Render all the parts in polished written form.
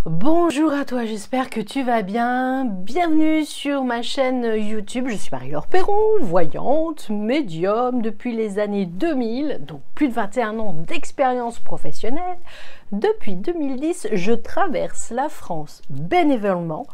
Bonjour à toi, j'espère que tu vas bien. Bienvenue sur ma chaîne YouTube. Je suis Marie-Laure Perron, voyante, médium depuis les années 2000, donc plus de 21 ans d'expérience professionnelle. Depuis 2010, je traverse la France bénévolement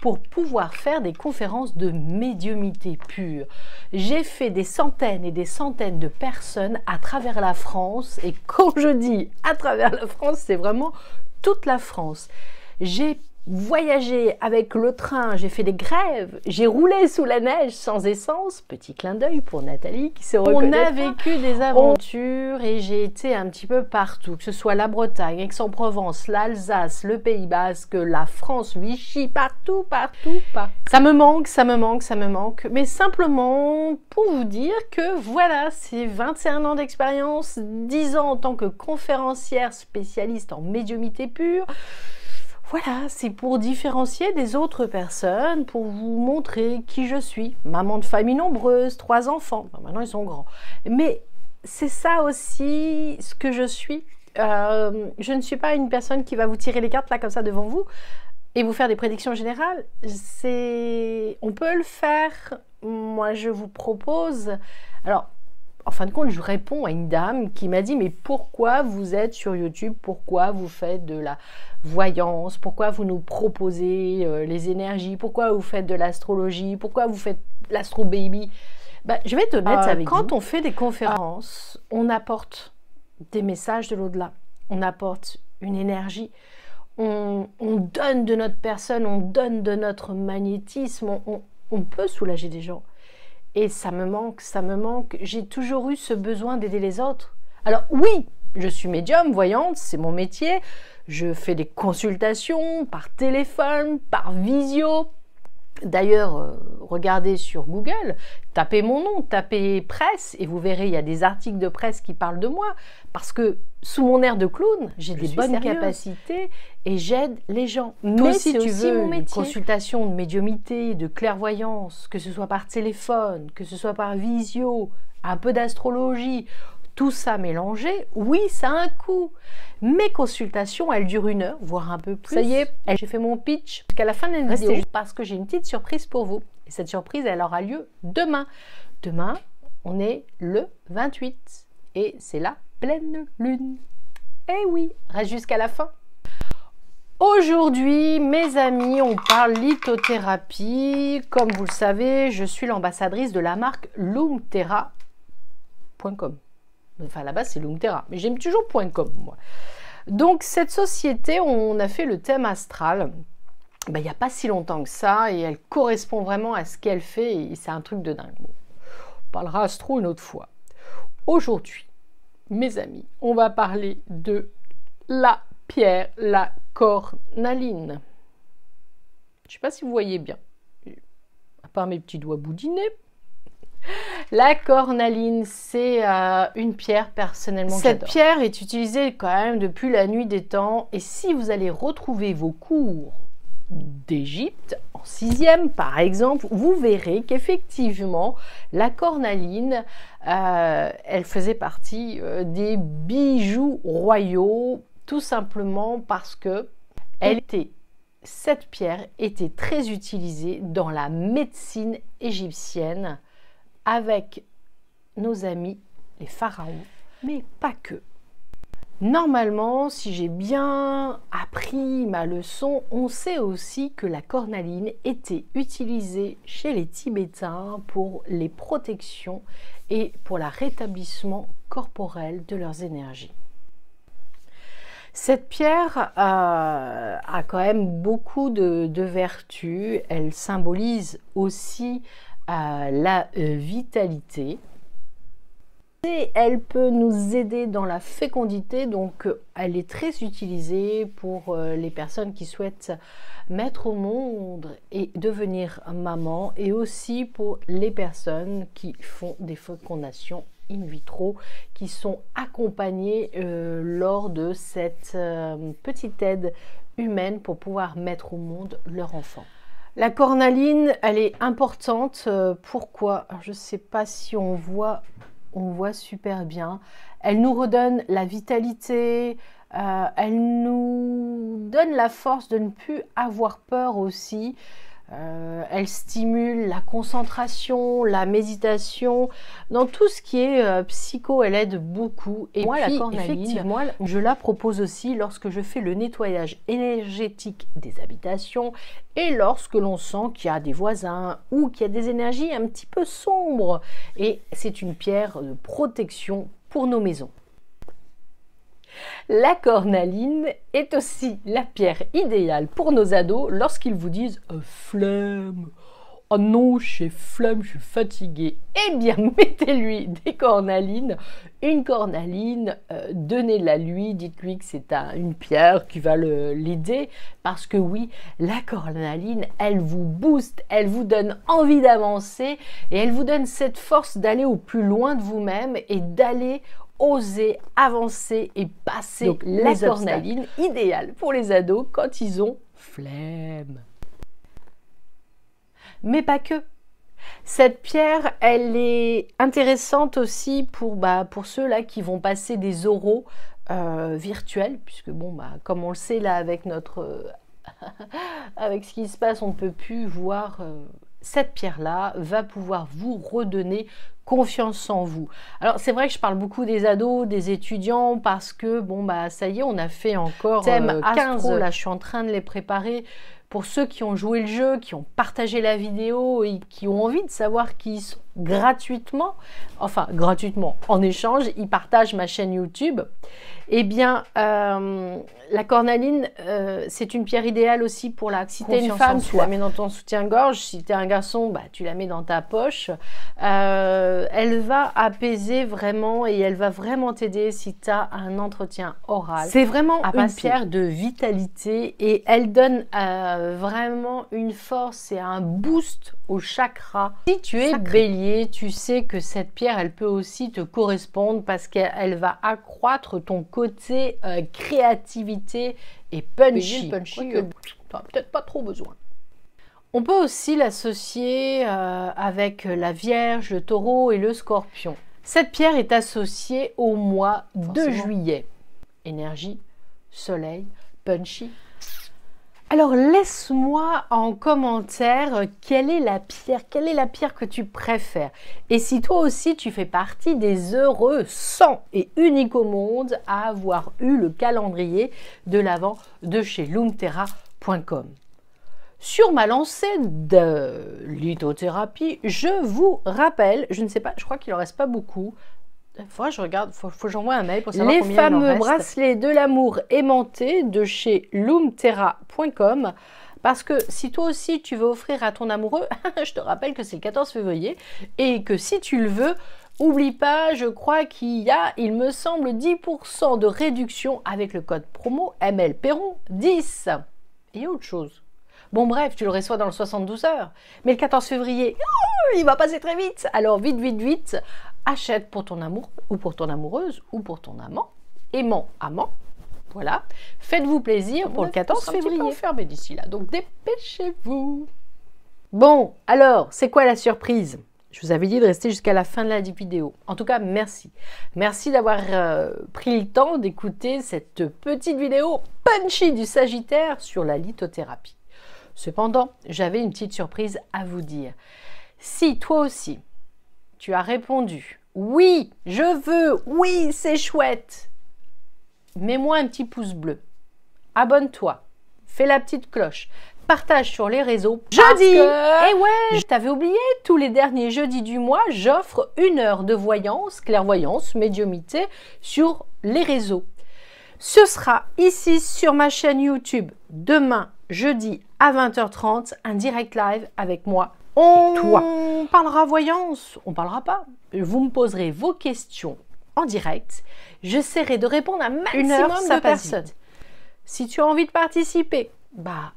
pour pouvoir faire des conférences de médiumnité pure. J'ai fait des centaines et des centaines de personnes à travers la France, et quand je dis à travers la France, c'est vraiment toute la France. J'ai voyagé avec le train, j'ai fait des grèves, j'ai roulé sous la neige sans essence, petit clin d'œil pour Nathalie qui se reconnaît. On a vécu des aventures et j'ai été un petit peu partout, que ce soit la Bretagne, Aix-en-Provence, l'Alsace, le Pays Basque, la France, Vichy, partout. Ça me manque, mais simplement pour vous dire que voilà, c'est 21 ans d'expérience, 10 ans en tant que conférencière spécialiste en médiumnité pure. Voilà, c'est pour différencier des autres personnes, pour vous montrer qui je suis. Maman de famille nombreuse, 3 enfants, enfin, maintenant ils sont grands. Mais c'est ça aussi ce que je suis. Je ne suis pas une personne qui va vous tirer les cartes là comme ça devant vous et vous faire des prédictions générales. On peut le faire. Moi, je vous propose... Alors, en fin de compte, je réponds à une dame qui m'a dit « Mais pourquoi vous êtes sur YouTube? Pourquoi vous faites de la voyance? Pourquoi vous nous proposez les énergies? Pourquoi vous faites de l'astrologie? Pourquoi vous faites l'astro-baby ?» Je vais être honnête avec vous. Quand on fait des conférences, on apporte des messages de l'au-delà. On apporte une énergie. On donne de notre personne, on donne de notre magnétisme. On peut soulager des gens. Et ça me manque. J'ai toujours eu ce besoin d'aider les autres. Alors oui, je suis médium, voyante, c'est mon métier. Je fais des consultations par téléphone, par visio. D'ailleurs, regardez sur Google, tapez mon nom, tapez presse et vous verrez, il y a des articles de presse qui parlent de moi. Parce que sous mon air de clown, j'ai des bonnes capacités et j'aide les gens. Mais si tu veux une consultation de médiumité, de clairvoyance, que ce soit par téléphone, que ce soit par visio, un peu d'astrologie, tout ça mélangé, oui, ça a un coût. Mes consultations, elles durent 1 heure, voire un peu plus. Ça y est, j'ai fait mon pitch jusqu'à la fin de la vidéo parce que j'ai une petite surprise pour vous. Et cette surprise, elle aura lieu demain. Demain, on est le 28 et c'est la pleine lune. Eh oui, reste jusqu'à la fin. Aujourd'hui, mes amis, on parle lithothérapie. Comme vous le savez, je suis l'ambassadrice de la marque Lumterra.com. Enfin, à la base, c'est Lumterra, mais j'aime toujours .com, moi. Donc, cette société, on a fait le thème astral. Il n'y a pas si longtemps que ça, et elle correspond vraiment à ce qu'elle fait, et c'est un truc de dingue. Bon, on parlera astro une autre fois. Aujourd'hui, mes amis, on va parler de la pierre, la cornaline. Je ne sais pas si vous voyez bien, à part mes petits doigts boudinés. La cornaline, c'est une pierre personnellement que j'adore. Cette pierre est utilisée quand même depuis la nuit des temps. Et si vous allez retrouver vos cours d'Égypte, en 6e par exemple, vous verrez qu'effectivement, la cornaline, elle faisait partie des bijoux royaux, tout simplement parce que cette pierre était très utilisée dans la médecine égyptienne, avec nos amis les pharaons, mais pas que. Normalement, si j'ai bien appris ma leçon, on sait aussi que la cornaline était utilisée chez les Tibétains pour les protections et pour le rétablissement corporel de leurs énergies. Cette pierre a quand même beaucoup de vertus. Elle symbolise aussi la vitalité et elle peut nous aider dans la fécondité, donc elle est très utilisée pour les personnes qui souhaitent mettre au monde et devenir maman, et aussi pour les personnes qui font des fécondations in vitro, qui sont accompagnées lors de cette petite aide humaine pour pouvoir mettre au monde leur enfant. La cornaline, elle est importante. Pourquoi? Je ne sais pas si on voit super bien. Elle nous redonne la vitalité, Elle nous donne la force de ne plus avoir peur aussi. Elle stimule la concentration, la méditation, dans tout ce qui est psycho, elle aide beaucoup. Et moi, puis, la cornaline, effectivement, je la propose aussi lorsque je fais le nettoyage énergétique des habitations et lorsque l'on sent qu'il y a des voisins ou qu'il y a des énergies un petit peu sombres. Et c'est une pierre de protection pour nos maisons. La cornaline est aussi la pierre idéale pour nos ados lorsqu'ils vous disent flemme. Oh non, j'ai flemme, je suis fatiguée. Eh bien, mettez-lui des cornalines, une cornaline, donnez-la lui, dites-lui que c'est une pierre qui va l'aider. Parce que oui, la cornaline, elle vous booste, elle vous donne envie d'avancer et elle vous donne cette force d'aller au plus loin de vous-même et d'aller oser avancer et passer. Donc, la cornaline idéale pour les ados quand ils ont flemme. Mais pas que. Cette pierre, elle est intéressante aussi pour ceux-là qui vont passer des oraux virtuels, puisque bon, comme on le sait là avec avec ce qui se passe, on ne peut plus voir. Cette pierre-là va pouvoir vous redonner confiance en vous. Alors c'est vrai que je parle beaucoup des ados, des étudiants, parce que bon ça y est, on a fait encore thème 15. Là, je suis en train de les préparer pour ceux qui ont joué le jeu, qui ont partagé la vidéo et qui ont envie de savoir qui ils sont gratuitement, en échange, ils partagent ma chaîne YouTube. Eh bien, la cornaline, c'est une pierre idéale aussi pour la confiance en soi. Si tu es une femme, tu la mets dans ton soutien-gorge. Si tu es un garçon, tu la mets dans ta poche. Elle va apaiser vraiment et elle va vraiment t'aider si tu as un entretien oral. C'est vraiment une pierre de vitalité et elle donne vraiment une force et un boost au chakra. Si tu es bélier, tu sais que cette pierre, elle peut aussi te correspondre parce qu'elle va accroître ton côté créativité et punchy. Tu n'as peut-être pas trop besoin. On peut aussi l'associer avec la Vierge, le Taureau et le Scorpion. Cette pierre est associée au mois de juillet. Énergie, soleil, punchy. Alors laisse-moi en commentaire quelle est la pierre que tu préfères. Et si toi aussi tu fais partie des heureux 100 et uniques au monde à avoir eu le calendrier de l'Avent de chez loomterra.com. Sur ma lancée de lithothérapie, je vous rappelle, je ne sais pas, je crois qu'il en reste pas beaucoup. Faut que je regarde, faut que j'envoie un mail pour savoir combien il en reste. Les fameux bracelets de l'amour aimantés de chez loomterra.com. Parce que si toi aussi tu veux offrir à ton amoureux, je te rappelle que c'est le 14 février et que si tu le veux, oublie pas, je crois qu'il y a, il me semble, 10% de réduction avec le code promo MLPERRON10 et autre chose. Bon bref, tu le reçois dans le 72 heures. Mais le 14 février, il va passer très vite. Alors vite, vite, vite, achète pour ton amour ou pour ton amoureuse ou pour ton amant, amant. Voilà, faites-vous plaisir pour le 14 février. Fermé d'ici là, donc dépêchez-vous. Bon, alors, c'est quoi la surprise? Je vous avais dit de rester jusqu'à la fin de la vidéo. En tout cas, merci. Merci d'avoir pris le temps d'écouter cette petite vidéo punchy du Sagittaire sur la lithothérapie. Cependant, j'avais une petite surprise à vous dire. Si toi aussi, tu as répondu « Oui, je veux, oui, c'est chouette », mets-moi un petit pouce bleu, abonne-toi, fais la petite cloche, partage sur les réseaux. Jeudi, et ouais, je t'avais oublié, tous les derniers jeudis du mois, j'offre 1 heure de voyance, clairvoyance, médiumnité sur les réseaux. Ce sera ici sur ma chaîne YouTube demain, jeudi à 20h30, un direct live avec moi. On parlera voyance, on parlera pas. Vous me poserez vos questions en direct. J'essaierai de répondre à un maximum de personnes. Si tu as envie de participer,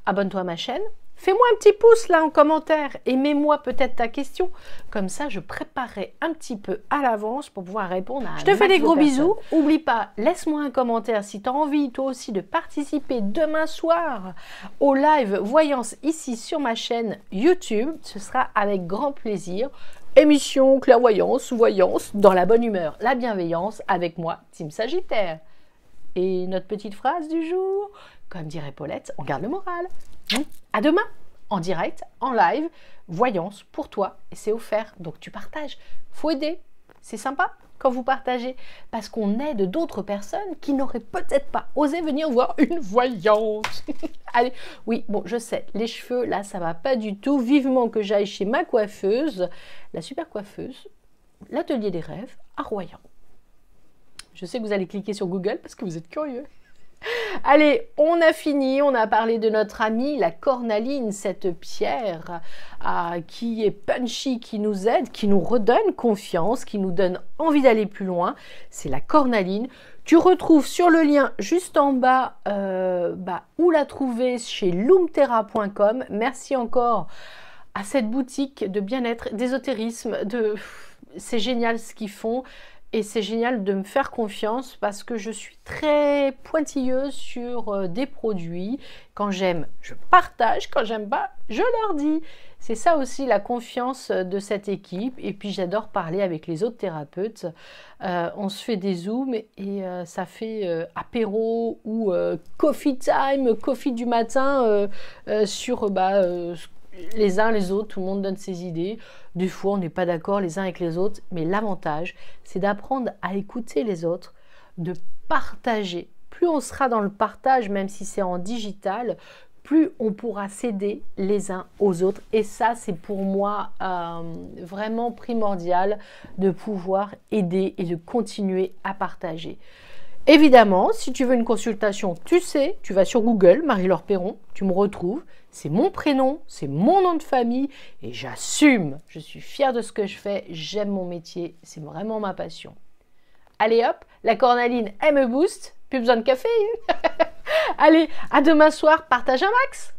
abonne-toi à ma chaîne. Fais-moi un petit pouce là en commentaire et mets-moi peut-être ta question. Comme ça, je préparerai un petit peu à l'avance pour pouvoir répondre à un maximum de personnes. Je te fais des gros bisous. N'oublie pas, laisse-moi un commentaire si tu as envie toi aussi de participer demain soir au live voyance ici sur ma chaîne YouTube. Ce sera avec grand plaisir. Émission, clairvoyance, voyance, dans la bonne humeur, la bienveillance avec moi, Team Sagittaire. Et notre petite phrase du jour, comme dirait Paulette, on garde le moral. À demain, en direct, en live, voyance pour toi. Et c'est offert, donc tu partages. Faut aider, c'est sympa quand vous partagez, parce qu'on aide d'autres personnes qui n'auraient peut-être pas osé venir voir une voyante. Allez, oui, bon, je sais, les cheveux, là, ça va pas du tout. Vivement que j'aille chez ma coiffeuse, la super coiffeuse, l'atelier des rêves à Royan. Je sais que vous allez cliquer sur Google parce que vous êtes curieux. Allez, on a fini, on a parlé de notre amie, la cornaline, cette pierre qui est punchy, qui nous aide, qui nous redonne confiance, qui nous donne envie d'aller plus loin. C'est la cornaline. Tu retrouves sur le lien juste en bas où la trouver chez loomterra.com. Merci encore à cette boutique de bien-être, d'ésotérisme, c'est génial ce qu'ils font. Et c'est génial de me faire confiance parce que je suis très pointilleuse sur des produits. Quand j'aime, je partage. Quand j'aime pas, je leur dis. C'est ça aussi la confiance de cette équipe. Et puis j'adore parler avec les autres thérapeutes. On se fait des zooms et ça fait apéro ou coffee time, coffee du matin sur les uns les autres, tout le monde donne ses idées. Des fois, on n'est pas d'accord les uns avec les autres, mais l'avantage, c'est d'apprendre à écouter les autres, de partager. Plus on sera dans le partage, même si c'est en digital, plus on pourra s'aider les uns aux autres. Et ça, c'est pour moi vraiment primordial de pouvoir aider et de continuer à partager. Évidemment, si tu veux une consultation, tu sais, tu vas sur Google, Marie-Laure Perron, tu me retrouves. C'est mon prénom, c'est mon nom de famille et j'assume. Je suis fière de ce que je fais, j'aime mon métier, c'est vraiment ma passion. Allez hop, la cornaline, elle me booste, plus besoin de café. Allez, à demain soir, partage un max.